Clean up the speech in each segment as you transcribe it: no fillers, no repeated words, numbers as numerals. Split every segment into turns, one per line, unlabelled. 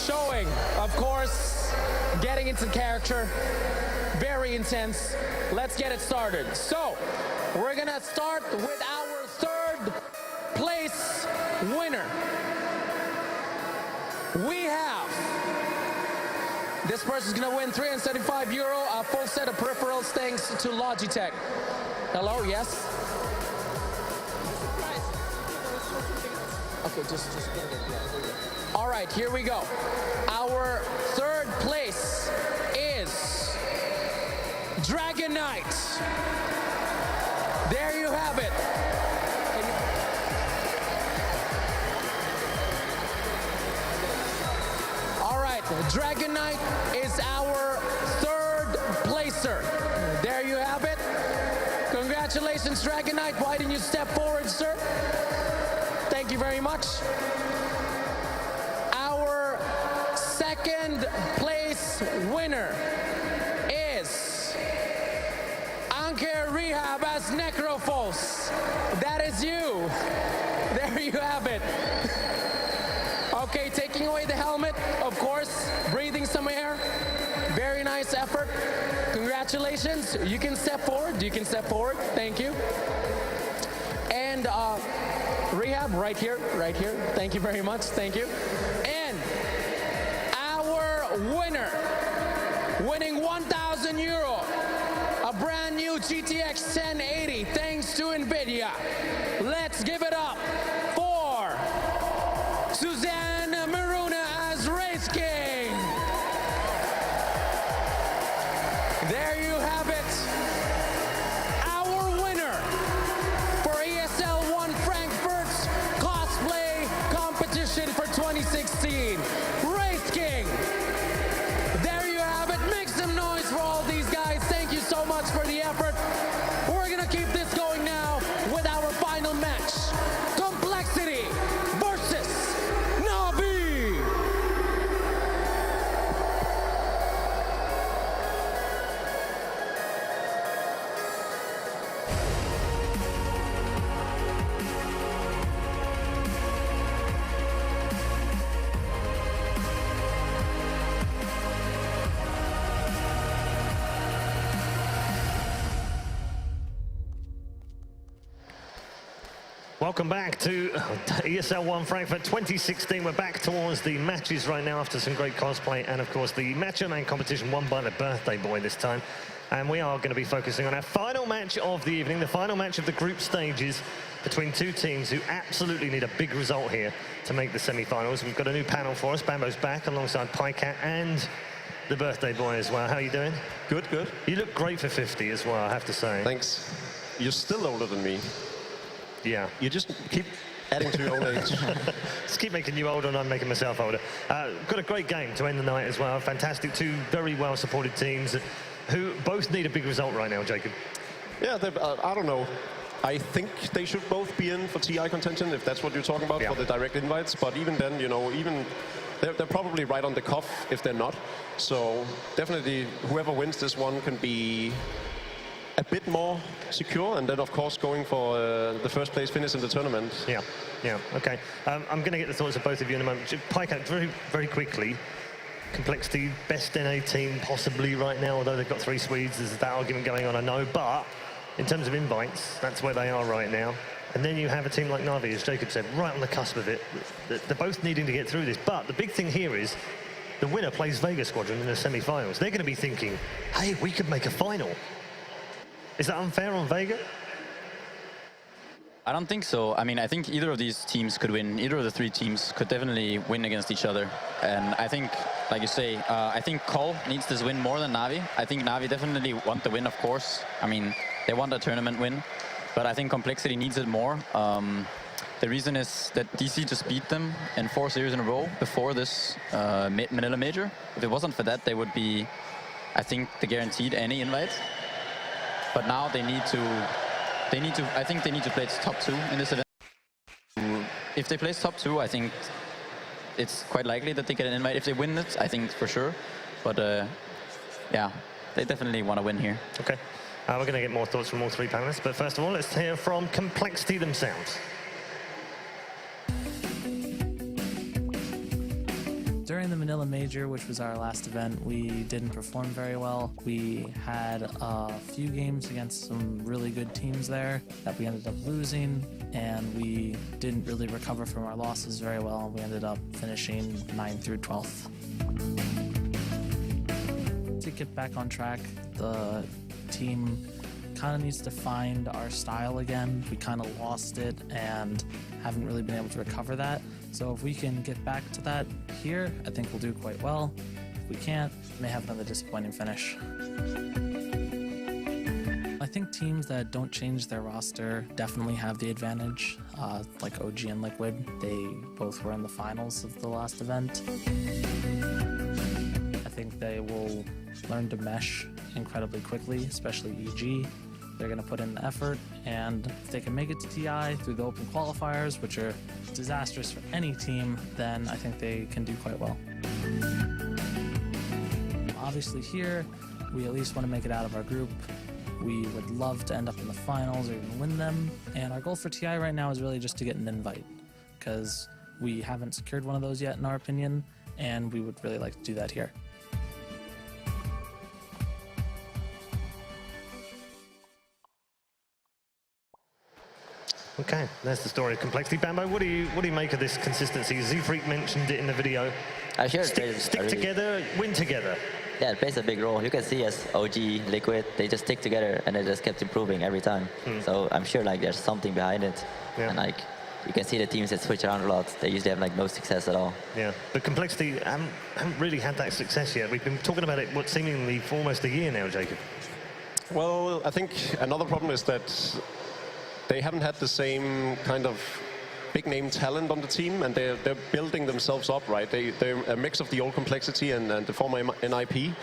showing, of course, getting into character, very intense. Let's get it started. So, we're gonna start with our third place winner. We have, this person's gonna win €375, a full set of peripherals thanks to Logitech. Hello, yes? Okay, just get it. All right, here we go. Our third place is Dragon Knight. There you have it. All right, Dragon Knight is our third placer. There you have it. Congratulations, Dragon Knight. Why didn't you step forward, sir? Thank you very much. Our second place winner is Anker Rehab as Necrophos. That is you. There you have it. Okay, taking away the helmet, of course, breathing some air. Very nice effort. Congratulations. You can step forward. You can step forward. Thank you. And Rehab, right here, right here. Thank you very much. Thank you. And our winner, winning €1,000, a brand new GTX 1080, thanks to NVIDIA. Let's give it up for Suzanne Maruna as Race King. There you have it. Our winner for ESL One Frankfurt's cosplay competition for 2016, Race King. There you have it. Make some noise for all these guys. Thank you so much for the effort. We're gonna keep this going now with our final match. Complexity versus Navi.
Welcome back to ESL One Frankfurt 2016. We're back towards the matches right now after some great cosplay and, of course, the Macho Man competition won by the birthday boy this time. And we are going to be focusing on our final match of the evening, the final match of the group stages between two teams who absolutely need a big result here to make the semi-finals. We've got a new panel for us. Bambo's back alongside Pycat and the birthday boy as well. How are you doing?
Good, good.
You look great for 50 as well, I have to say.
Thanks. You're still older than me.
Yeah.
You just keep adding to your own age.
Just keep making you older and I'm making myself older. Got a great game to end the night as well. Fantastic. Two very well-supported teams who both need a big result right now, Jacob.
Yeah, I don't know. I think they should both be in for TI contention, if that's what you're talking about,
yeah,
for the direct invites. But even then, you know, they're probably right on the cuff if they're not. So definitely whoever wins this one can be a bit more secure, and then of course going for the first place finish in the tournament.
Yeah, yeah, okay. I'm going to get the thoughts of both of you in a moment. Pycat, very, very quickly, Complexity, best NA team possibly right now, although they've got 3 Swedes. There's that argument going on, I know, but in terms of invites, that's where they are right now. And then you have a team like Navi, as Jacob said, right on the cusp of it. They're both needing to get through this, but the big thing here is the winner plays Vega Squadron in the semi-finals. They're going to be thinking, hey, we could make a final. Is that unfair on Vega?
I don't think so. I mean, I think either of these teams could win. Either of the 3 teams could definitely win against each other. And I think, like you say, I think Col needs this win more than Navi. I think Navi definitely want the win, of course. I mean, they want a tournament win. But I think Complexity needs it more. The reason is that DC just beat them in 4 series in a row before this Manila Major. If it wasn't for that, they would be, I think, the guaranteed any invite. But now they need to, I think they need to place top 2 in this event. If they place top 2, I think it's quite likely that they get an invite. If they win it, I think for sure. But yeah, they definitely want to win here.
Okay, we're going to get more thoughts from all 3 panelists. But first of all, let's hear from Complexity themselves.
During the Manila Major, which was our last event, we didn't perform very well. We had a few games against some really good teams there that we ended up losing, and we didn't really recover from our losses very well. We ended up finishing 9th through 12th. To get back on track, the team kind of needs to find our style again. We kind of lost it and haven't really been able to recover that. So if we can get back to that here, I think we'll do quite well. If we can't, we may have another disappointing finish. I think teams that don't change their roster definitely have the advantage, like OG and Liquid. They both were in the finals of the last event. I think they will learn to mesh incredibly quickly, especially EG. They're going to put in the effort, and if they can make it to TI through the open qualifiers, which are disastrous for any team, then I think they can do quite well. Obviously here, we at least want to make it out of our group. We would love to end up in the finals or even win them, and our goal for TI right now is really just to get an invite, because we haven't secured one of those yet in our opinion, and we would really like to do that here.
Okay, there's the story of Complexity. Bambo, what do you make of this consistency? Z-Freak mentioned it in the video.
I'm sure
Stick together, win together.
Yeah, it plays a big role. You can see as OG, Liquid, they just stick together and they just kept improving every time. So I'm sure like there's something behind it.
Yeah.
And like you can see the teams that switch around a lot, they usually have like no success at all.
Yeah, but Complexity haven't really had that success yet. We've been talking about it, what, seemingly for almost a year now, Jacob.
Well, I think another problem is that they haven't had the same kind of big name talent on the team, and they're building themselves up, right? They're a mix of the old Complexity and the former NIP.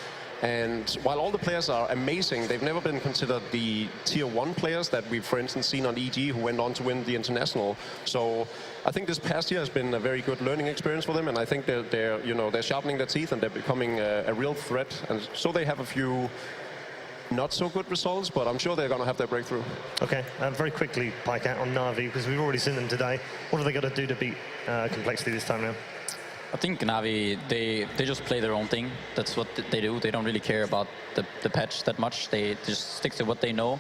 And while all the players are amazing, they've never been considered the tier 1 players that we've, for instance, seen on EG, who went on to win the international. So I think this past year has been a very good learning experience for them, and I think they're sharpening their teeth and they're becoming a real threat. And so they have a few not so good results, but I'm sure they're going to have their breakthrough.
Okay, very quickly, Pycat, on Na'Vi, because we've already seen them today. What have they got to do to beat Complexity this time around?
I think Na'Vi, they just play their own thing. That's what they do. They don't really care about the patch that much. They just stick to what they know.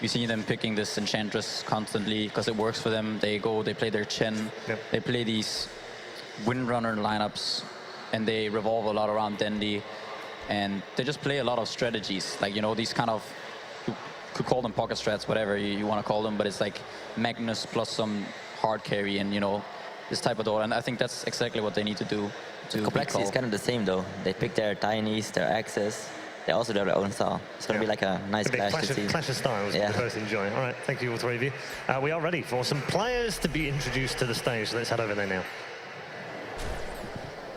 You see them picking this Enchantress constantly because it works for them. They play their Chen.
Yep.
They play these Windrunner lineups, and they revolve a lot around Dendi. And they just play a lot of strategies, like, you know, these kind of, you could call them pocket strats, whatever you want to call them, but it's like Magnus plus some hard carry and, you know, this type of door. And I think that's exactly what they need to do.
Complexity is kind of the same though. They pick their Tinies, their Axes. They also do their own style. It's going to be like a nice clash to see.
Clash of styles, yeah. We both enjoy. All right, thank you all three of you. We are ready for some players to be introduced to the stage, so let's head over there now.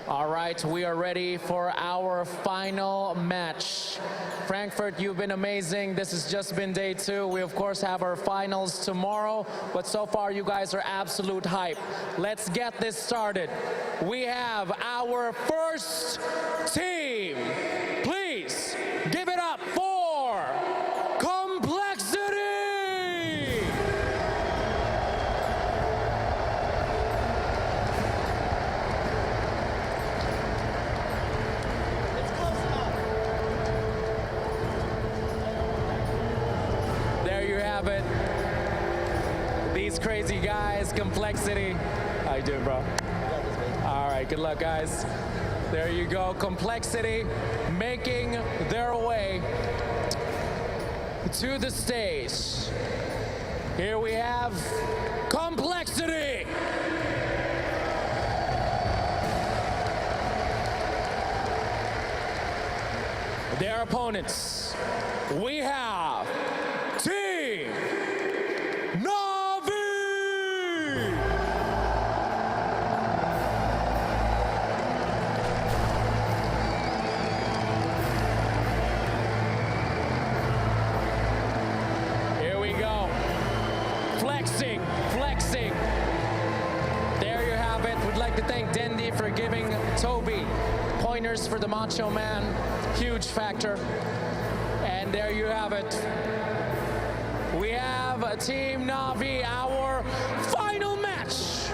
All right, we are ready for our final match. Frankfurt, you've been amazing. This has just been day 2. We, of course, have our finals tomorrow, but so far you guys are absolute hype. Let's get this started. We have our first team. Please give it up for Complexity! It. These crazy guys, Complexity. How you doing, bro? All right, good luck, guys. There you go, Complexity making their way to the stage. Here we have Complexity. Their opponents, we have Team Na'Vi! Here we go. Flexing. There you have it. We'd like to thank Dendi for giving Toby pointers for the Macho Man. Huge factor. And there you have it. We have Team Na'Vi, our final match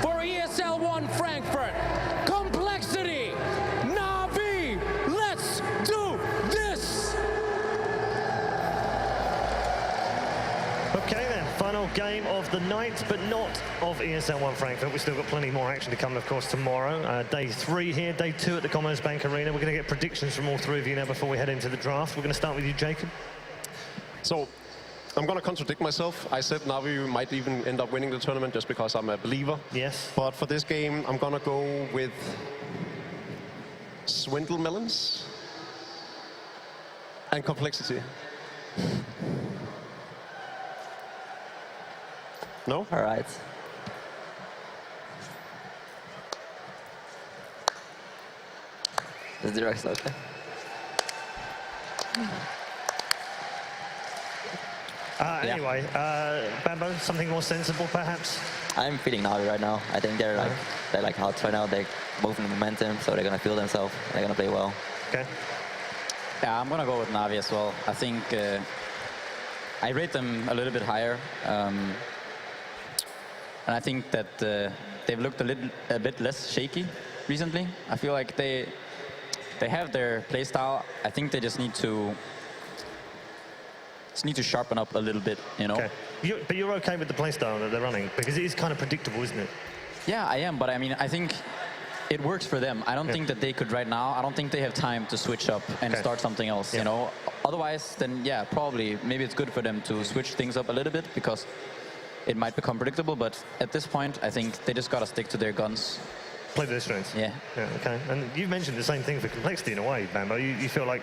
for ESL 1 Frankfurt. Complexity
final game of the night, but not of ESL One Frankfurt. We've still got plenty more action to come, of course, tomorrow. Day 3 here, day 2 at the Commerzbank Arena. We're going to get predictions from all 3 of you now before we head into the draft. We're going to start with you, Jacob.
So, I'm going to contradict myself. I said Navi might even end up winning the tournament just because I'm a believer.
Yes.
But for this game, I'm going to go with Swindle Melons and Complexity. No?
All right. Is the direct okay?
Anyway, Bambo, something more sensible, perhaps?
I'm feeling Navi right now. I think they're like hot right now. They're moving the momentum, so they're gonna feel themselves. They're gonna play well.
Okay.
Yeah, I'm gonna go with Navi as well. I think I rate them a little bit higher, and I think that they've looked a bit less shaky recently. I feel like they have their play style. I think they just need to sharpen up a little bit, you know.
Okay. But you're okay with the play style that they're running because it is kind of predictable, isn't it?
Yeah, I am, but I mean, I think it works for them. I don't think that they could right now. I don't think they have time to switch up and start something else, you know. Otherwise, then yeah, probably maybe it's good for them to switch things up a little bit because it might become predictable. But at this point, I think they just gotta stick to their guns.
Play to their strengths.
Yeah.
Yeah. Okay. And you've mentioned the same thing for Complexity in a way, Bambo. You feel like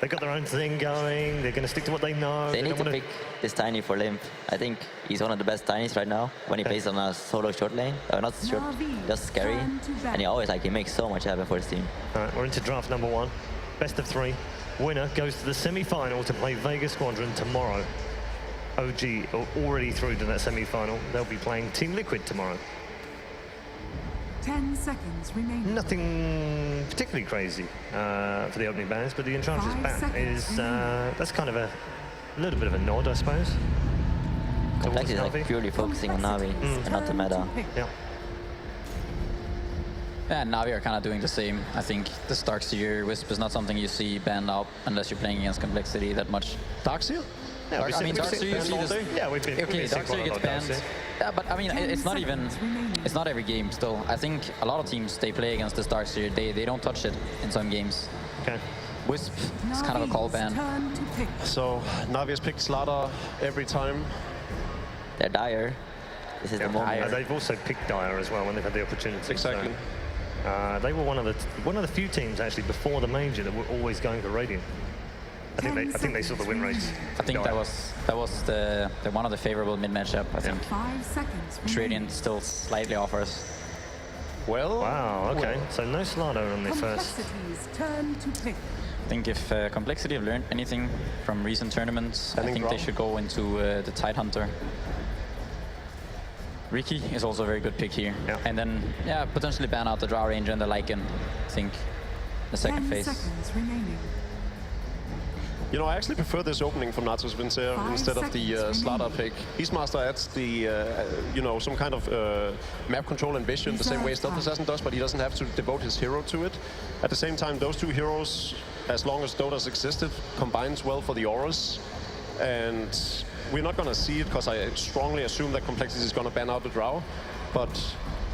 they've got their own thing going. They're going to stick to what they know.
They need to pick this Tiny for Limp. I think he's one of the best Tinies right now when he plays on a solo short lane. Not short, just scary. And he always he makes so much happen for his team.
All right, we're into draft number 1. Best of 3. Winner goes to the semi-final to play Vega Squadron tomorrow. OG are already through to that semi-final. They'll be playing Team Liquid tomorrow.
10 seconds remaining.
Nothing particularly crazy for the opening banners, but the Enchantress
5
ban
seconds
is that's kind of a little bit of a nod, I suppose.
Complexity is
Navi.
like purely focusing on Navi and not the meta.
Yeah.
Yeah, Navi are kind of doing the same. I think the Darkseer Wisp is not something you see banned out unless you're playing against Complexity that much.
Darkseer?
Yeah,
I mean, Darkseer, you see this.
Yeah, we've been
Okay,
seeing quite
Darkseer
a
gets
lot of
banned.
Darkseer.
Yeah, but I mean, it's not even. It's not every game still. I think a lot of teams they play against this Darkseer, they don't touch it in some games.
Okay.
Wisp is kind of a call ban.
Turn to pick.
So, Navi has picked Slaughter every time.
They're dire. This is the moment.
They've also picked Dire as well when they've had the opportunity.
Exactly.
So, they were one of the few teams actually before the major that were always going for Radiant. I think they saw the win rates.
I think that was the one of the favorable mid matchup. I think
5 seconds
Radiant
remaining.
still slightly offers.
Well,
Wow, okay.
well.
So no Slaughter on their first.
Complexity's turn to pick.
I think if Complexity have learned anything from recent tournaments, I
Standing
think they
draw.
should go into the Tidehunter. Riki is also a very good pick here.
Yeah.
And then, yeah, potentially ban out the Drow Ranger and the Lycan, I think, the second
10
phase.
seconds remaining.
You know, I actually prefer this opening from Natus Vincere
5
instead of the
seconds
Slaughter
remaining.
pick. Beastmaster adds the, you know, some kind of map control and vision the same way Stealth Assassin does, but he doesn't have to devote his hero to it. At the same time, those two heroes, as long as Dota's existed, combines well for the auras. And we're not going to see it because I strongly assume that Complexity is going to ban out the Drow. But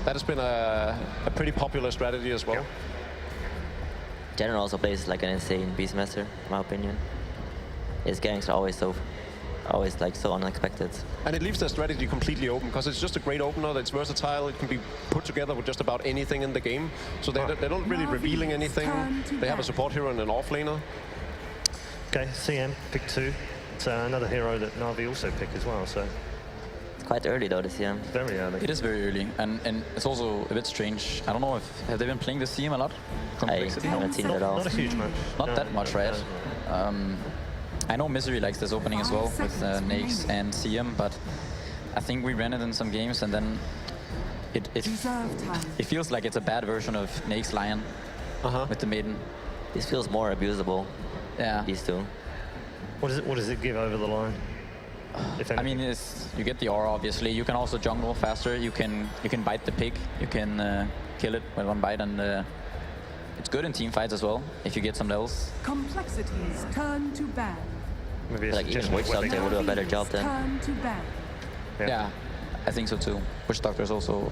that has been a pretty popular strategy as well.
General also plays like an insane Beastmaster, in my opinion. His ganks are always like so unexpected.
And it leaves their strategy completely open because it's just a great opener that's versatile. It can be put together with just about anything in the game. So they don't really revealing anything. They have a support hero and an offlaner.
Okay, CM pick 2. It's another hero that Navi also pick as well. So
It's quite early though this year.
very early.
It is very early, and it's also a bit strange. I don't know have they been playing the CM a lot?
I
Complexity?
haven't seen it at all.
Not a huge match.
Not
No.
that much, right? I know Misery likes this opening as well with Nakes and CM, but I think we ran it in some games and then
Reserve time.
it feels like it's a bad version of Nakes Lion with the Maiden.
This feels more abusable,
Yeah.
these two.
What does it give over the line? If
I
anything?
mean, you get the aura, obviously. You can also jungle faster. You can bite the pig. You can kill it with one bite, and it's good in team fights as well if you get some levels.
Complexity's turn to ban.
maybe a
Like even
suggestion of
Witch
where
out
they
there
go.
will do a better job then.
Turn to ban.
Yeah, I think so too. Witch Doctor is also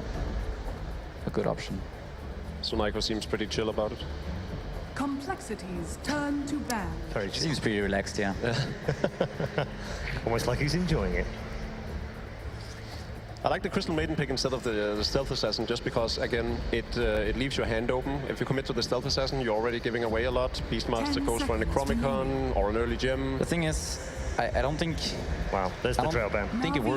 a good option.
Sunaiko seems pretty chill about it.
Complexities turn to ban.
Very chill.
Seems pretty relaxed, yeah.
Almost like he's enjoying it.
I like the Crystal Maiden pick instead of the Stealth Assassin, just because, again, it leaves your hand open. If you commit to the Stealth Assassin, you're already giving away a lot. Beastmaster
10
goes for an
seconds
Necromicon or an early gem.
The thing is, I don't think
Wow, there's the
I don't
trail ban.
think it works.